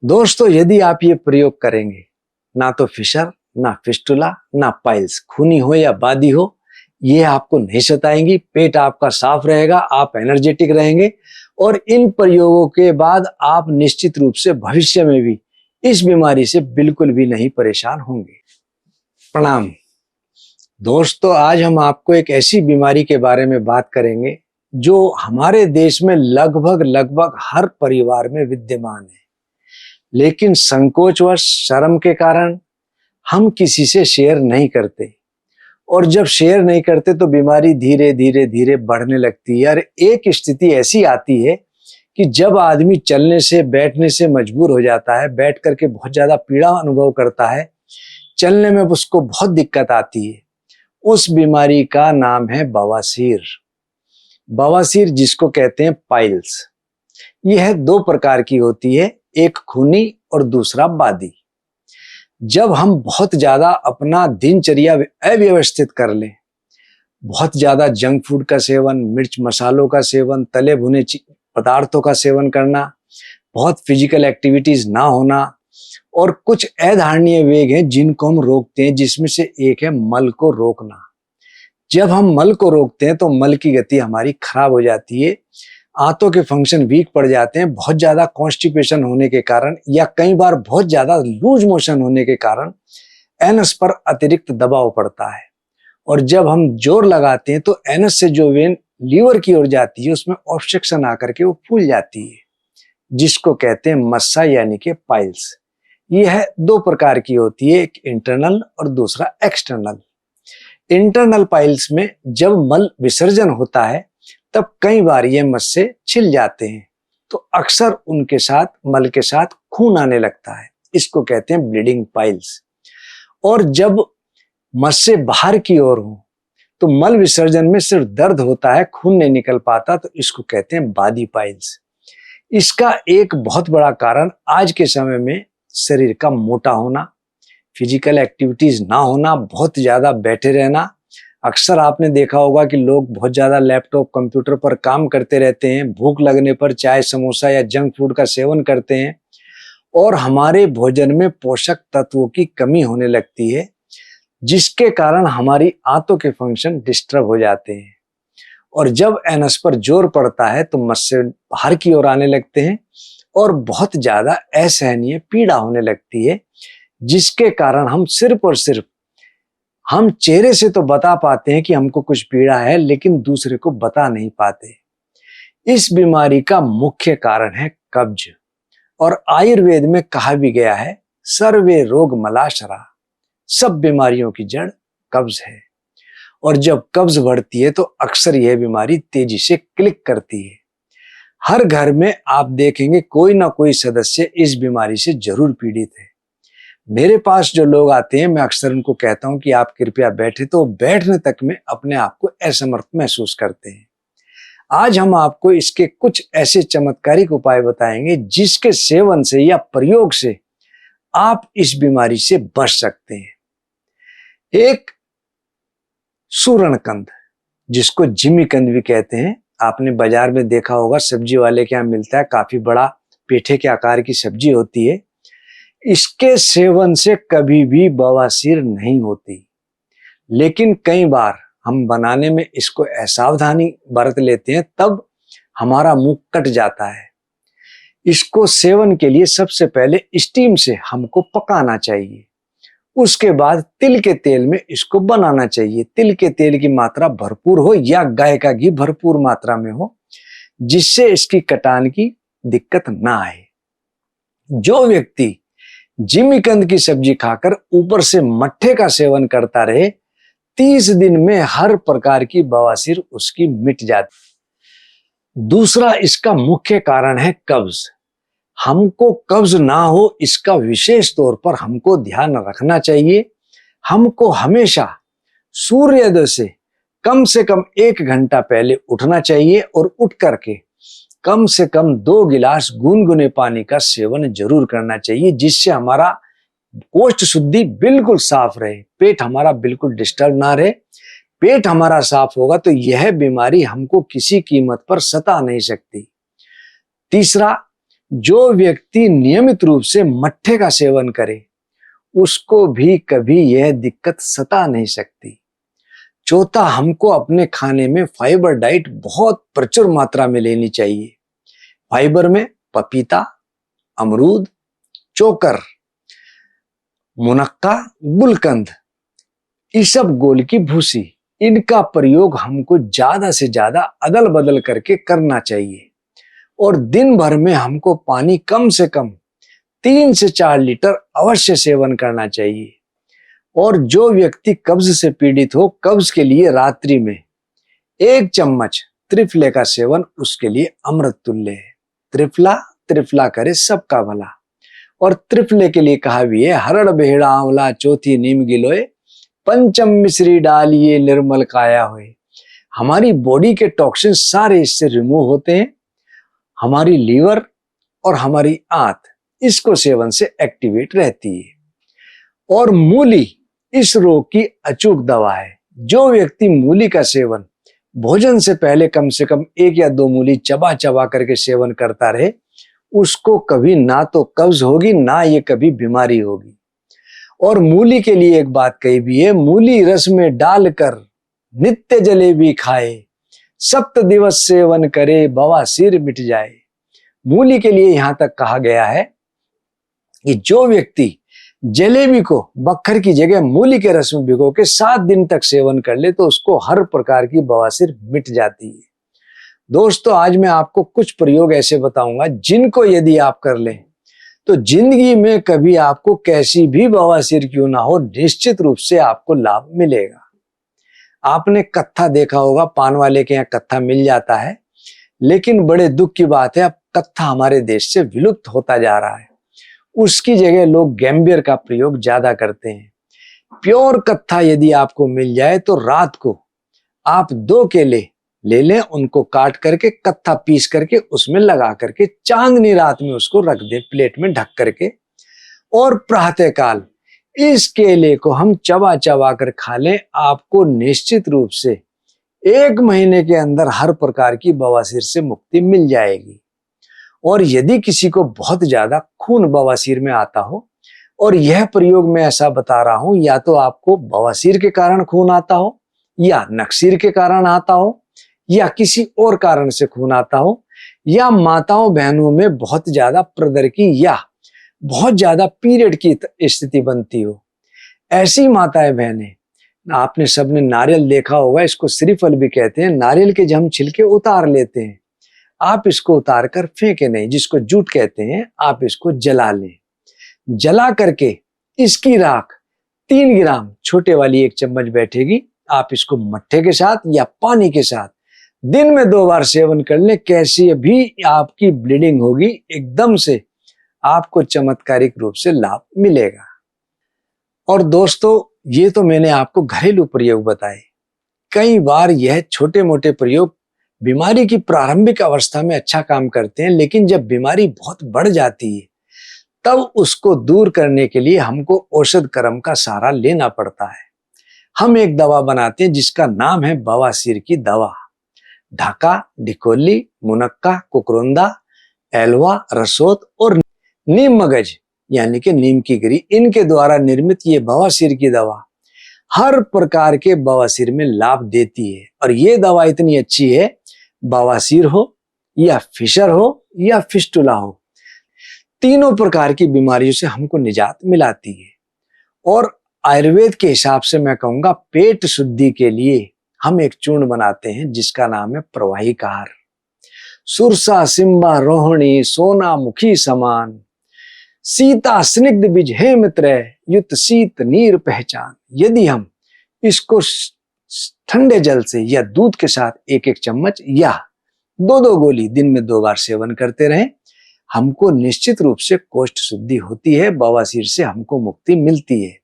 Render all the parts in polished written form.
दोस्तों, यदि आप ये प्रयोग करेंगे, ना तो फिशर, ना फिस्टुला, ना पाइल्स, खूनी हो या बादी हो, ये आपको नहीं सताएंगी। पेट आपका साफ रहेगा, आप एनर्जेटिक रहेंगे और इन प्रयोगों के बाद आप निश्चित रूप से भविष्य में भी इस बीमारी से बिल्कुल भी नहीं परेशान होंगे। प्रणाम दोस्तों, आज हम आपको एक ऐसी बीमारी के बारे में बात करेंगे जो हमारे देश में लगभग हर परिवार में विद्यमान है, लेकिन संकोचवश शर्म के कारण हम किसी से शेयर नहीं करते और जब शेयर नहीं करते तो बीमारी धीरे धीरे धीरे बढ़ने लगती है। और एक स्थिति ऐसी आती है कि जब आदमी चलने से बैठने से मजबूर हो जाता है, बैठ करके बहुत ज्यादा पीड़ा अनुभव करता है, चलने में उसको बहुत दिक्कत आती है। उस बीमारी का नाम है बवासीर। बवासीर जिसको कहते हैं पाइल्स। यह दो प्रकार की होती है, एक खूनी और दूसरा बादी। जब हम बहुत ज्यादा अपना दिनचर्या अव्यवस्थित कर लें, बहुत ज्यादा जंक फूड का सेवन, मिर्च मसालों का सेवन, तले भुने पदार्थों का सेवन करना, बहुत फिजिकल एक्टिविटीज ना होना और कुछ अधारणीय वेग हैं जिनको हम रोकते हैं, जिसमें से एक है मल को रोकना। जब हम मल को रोकते हैं तो मल की गति हमारी खराब हो जाती है, आंतों के फंक्शन वीक पड़ जाते हैं। बहुत ज्यादा कॉन्स्टिपेशन होने के कारण या कई बार बहुत ज्यादा लूज मोशन होने के कारण एनस पर अतिरिक्त दबाव पड़ता है और जब हम जोर लगाते हैं तो एनस से जो वेन लीवर की ओर जाती है उसमें ऑब्स्ट्रक्शन आकर के वो फूल जाती है, जिसको कहते हैं मस्सा यानी कि पाइल्स। यह दो प्रकार की होती है, एक इंटरनल और दूसरा एक्सटर्नल। इंटरनल पाइल्स में जब मल विसर्जन होता है तब कई बार ये मस्से छिल जाते हैं, तो अक्सर उनके साथ मल के साथ खून आने लगता है, इसको कहते हैं ब्लीडिंग पाइल्स। और जब मस्से बाहर की ओर हो तो मल विसर्जन में सिर्फ दर्द होता है, खून नहीं निकल पाता, तो इसको कहते हैं बादी पाइल्स। इसका एक बहुत बड़ा कारण आज के समय में शरीर का मोटा होना, फिजिकल एक्टिविटीज ना होना, बहुत ज्यादा बैठे रहना। अक्सर आपने देखा होगा कि लोग बहुत ज्यादा लैपटॉप कंप्यूटर पर काम करते रहते हैं, भूख लगने पर चाय समोसा या जंक फूड का सेवन करते हैं और हमारे भोजन में पोषक तत्वों की कमी होने लगती है, जिसके कारण हमारी आंतों के फंक्शन डिस्टर्ब हो जाते हैं और जब एनस पर जोर पड़ता है तो मस्से बाहर की ओर आने लगते हैं और बहुत ज्यादा असहनीय पीड़ा होने लगती है, जिसके कारण हम सिर्फ और सिर्फ हम चेहरे से तो बता पाते हैं कि हमको कुछ पीड़ा है, लेकिन दूसरे को बता नहीं पाते। इस बीमारी का मुख्य कारण है कब्ज और आयुर्वेद में कहा भी गया है सर्वे रोग मलाशरा, सब बीमारियों की जड़ कब्ज है। और जब कब्ज बढ़ती है तो अक्सर यह बीमारी तेजी से क्लिक करती है। हर घर में आप देखेंगे कोई ना कोई सदस्य इस बीमारी से जरूर पीड़ित है। मेरे पास जो लोग आते हैं मैं अक्सर उनको कहता हूं कि आप कृपया बैठे, तो बैठने तक में अपने आप को असमर्थ महसूस करते हैं। आज हम आपको इसके कुछ ऐसे चमत्कारिक उपाय बताएंगे जिसके सेवन से या प्रयोग से आप इस बीमारी से बच सकते हैं। एक सूरणकंद, जिसको जिमीकंद भी कहते हैं, आपने बाजार में देखा होगा, सब्जी वाले के यहाँ मिलता है, काफी बड़ा पेठे के आकार की सब्जी होती है। इसके सेवन से कभी भी बवासीर नहीं होती, लेकिन कई बार हम बनाने में इसको असावधानी बरत लेते हैं, तब हमारा मुंह कट जाता है। इसको सेवन के लिए सबसे पहले स्टीम से हमको पकाना चाहिए, उसके बाद तिल के तेल में इसको बनाना चाहिए। तिल के तेल की मात्रा भरपूर हो या गाय का घी भरपूर मात्रा में हो, जिससे इसकी कटान की दिक्कत ना आए। जो व्यक्ति जिमीकंद की सब्जी खाकर ऊपर से मट्ठे का सेवन करता रहे, 30 दिन में हर प्रकार की बवासीर उसकी मिट जाती। दूसरा इसका मुख्य कारण है कब्ज। हमको कब्ज ना हो इसका विशेष तौर पर हमको ध्यान रखना चाहिए। हमको हमेशा सूर्योदय से कम 1 घंटा पहले उठना चाहिए और उठ करके कम से कम 2 गिलास गुनगुने पानी का सेवन जरूर करना चाहिए, जिससे हमारा कोष्ठ शुद्धि बिल्कुल साफ रहे, पेट हमारा बिल्कुल डिस्टर्ब ना रहे। पेट हमारा साफ होगा तो यह बीमारी हमको किसी कीमत पर सता नहीं सकती। तीसरा, जो व्यक्ति नियमित रूप से मट्ठे का सेवन करे उसको भी कभी यह दिक्कत सता नहीं सकती। चौथा, हमको अपने खाने में फाइबर डाइट बहुत प्रचुर मात्रा में लेनी चाहिए। फाइबर में पपीता, अमरूद, चोकर, मुनक्का, गुलकंद, इसबगोल की भूसी, इनका प्रयोग हमको ज्यादा से ज्यादा अदल बदल करके करना चाहिए। और दिन भर में हमको पानी कम से कम 3 से 4 लीटर अवश्य सेवन करना चाहिए। और जो व्यक्ति कब्ज से पीड़ित हो, कब्ज के लिए रात्रि में 1 चम्मच त्रिफले का सेवन उसके लिए अमृत तुल्य है। त्रिफला त्रिफला करे सबका भला। और त्रिफले के लिए कहा भी है, हरड़ बेहड़ा आंवला चौथी नीम गिलोय, पंचम मिश्री डालिए निर्मल काया होए। हमारी बॉडी के टॉक्सिन सारे इससे रिमूव होते हैं। हमारी लीवर और हमारी आंत इसको सेवन से एक्टिवेट रहती है। और मूली इस रोग की अचूक दवा है। जो व्यक्ति मूली का सेवन भोजन से पहले कम से कम 1 या 2 मूली चबा चबा करके सेवन करता रहे, उसको कभी ना तो कब्ज होगी ना ये कभी बीमारी होगी। और मूली के लिए एक बात कही भी है, मूली रस में डालकर नित्य जलेबी खाए, 7 दिवस सेवन करे बवासीर मिट जाए। मूली के लिए यहां तक कहा गया है कि जो व्यक्ति जलेबी को बखर की जगह मूली के रस में भिगो के 7 दिन तक सेवन कर ले तो उसको हर प्रकार की बवासीर मिट जाती है। दोस्तों, आज मैं आपको कुछ प्रयोग ऐसे बताऊंगा जिनको यदि आप कर लें तो जिंदगी में कभी आपको कैसी भी बवासीर क्यों ना हो, निश्चित रूप से आपको लाभ मिलेगा। आपने कत्था देखा होगा, पान वाले के यहाँ कत्था मिल जाता है, लेकिन बड़े दुख की बात है अब कत्था हमारे देश से विलुप्त होता जा रहा है। उसकी जगह लोग गैम्बियर का प्रयोग ज्यादा करते हैं। प्योर कत्था यदि आपको मिल जाए तो रात को आप 2 केले ले लें, उनको काट करके कत्था पीस करके उसमें लगा करके चांदनी रात में उसको रख दें प्लेट में ढक करके, और प्रातःकाल इस केले को हम चबा चबा कर खा लें। आपको निश्चित रूप से 1 महीने के अंदर हर प्रकार की बवासीर से मुक्ति मिल जाएगी। और यदि किसी को बहुत ज्यादा खून बवासीर में आता हो, और यह प्रयोग मैं ऐसा बता रहा हूं, या तो आपको बवासीर के कारण खून आता हो, या नक्सीर के कारण आता हो, या किसी और कारण से खून आता हो, या माताओं बहनों में बहुत ज्यादा प्रदर की या बहुत ज्यादा पीरियड की स्थिति बनती हो, ऐसी माताएं बहनें, आपने सबने नारियल देखा होगा, इसको श्रीफल भी कहते हैं। नारियल के जब हम छिलके उतार लेते हैं, आप इसको उतार कर फेंके नहीं, जिसको जूट कहते हैं, आप इसको जला लें। जला करके इसकी राख 3 ग्राम छोटे वाली 1 चम्मच बैठेगी, आप इसको मट्ठे के साथ या पानी के साथ दिन में 2 बार सेवन कर लें। कैसी भी आपकी ब्लीडिंग होगी, एकदम से आपको चमत्कारिक रूप से लाभ मिलेगा। और दोस्तों, ये तो मैंने आपको घरेलू प्रयोग बताए। कई बार यह छोटे मोटे प्रयोग बीमारी की प्रारंभिक अवस्था में अच्छा काम करते हैं, लेकिन जब बीमारी बहुत बढ़ जाती है तब उसको दूर करने के लिए हमको औषध कर्म का सहारा लेना पड़ता है। हम एक दवा बनाते हैं जिसका नाम है बवासीर की दवा। ढाका, ढिकोली, मुनक्का, कुकरुंदा, एलवा, रसोत और नीम मगज यानी कि नीम की गिरी, इनके द्वारा निर्मित ये बवासीर की दवा हर प्रकार के बवासीर में लाभ देती है। और ये दवा इतनी अच्छी है, बवासीर हो या फिशर हो या फिस्टुला हो, तीनों प्रकार की बीमारियों से हमको निजात मिलाती है। और आयुर्वेद के हिसाब से मैं कहूंगा, पेट शुद्धि के लिए हम एक चूर्ण बनाते हैं जिसका नाम है प्रवाही कहार। सुरसा सिंबा रोहिणी सोना मुखी समान, सीता स्निग्ध बीज हेमत्रय युत शीत नीर पहचान। यदि हम इसको ठंडे जल से या दूध के साथ 1-1 चम्मच या 2-2 गोली दिन में 2 बार सेवन करते रहें, हमको निश्चित रूप से कोष्ठ शुद्धि होती है, बवासीर से हमको मुक्ति मिलती है।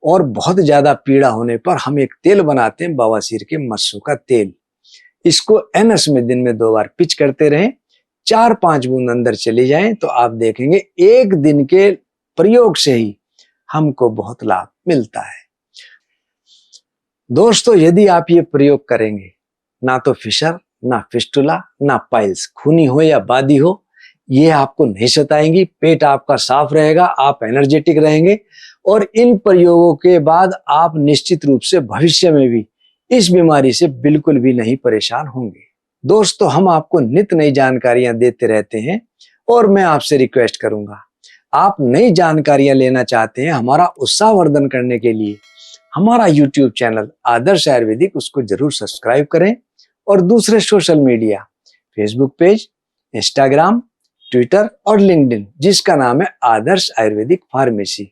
और बहुत ज्यादा पीड़ा होने पर हम एक तेल बनाते हैं, बवासीर के मस्सों का तेल। इसको एनस में दिन में 2 बार पिच करते रहें, 4-5 बूंद अंदर चली जाएं तो आप देखेंगे 1 दिन के प्रयोग से ही हमको बहुत लाभ मिलता है। दोस्तों, यदि आप ये प्रयोग करेंगे, ना तो फिशर, ना फिस्टुला, ना पाइल्स, खूनी हो या बादी हो, ये आपको नहीं सताएंगी, पेट आपका साफ रहेगा, आप एनर्जेटिक रहेंगे और इन प्रयोगों के बाद आप निश्चित रूप से भविष्य में भी इस बीमारी से बिल्कुल भी नहीं परेशान होंगे। दोस्तों, हम आपको नित नई जानकारियां देते रहते हैं और मैं आपसे रिक्वेस्ट करूंगा, आप नई जानकारियां लेना चाहते हैं हमारा उत्साहवर्धन करने के लिए, हमारा YouTube चैनल आदर्श आयुर्वेदिक उसको जरूर सब्सक्राइब करें और दूसरे social media Facebook page, Instagram, Twitter और लिंक्डइन जिसका नाम है आदर्श आयुर्वेदिक फार्मेसी,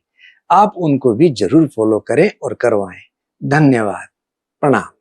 आप उनको भी जरूर फॉलो करें और करवाएं। धन्यवाद। प्रणाम।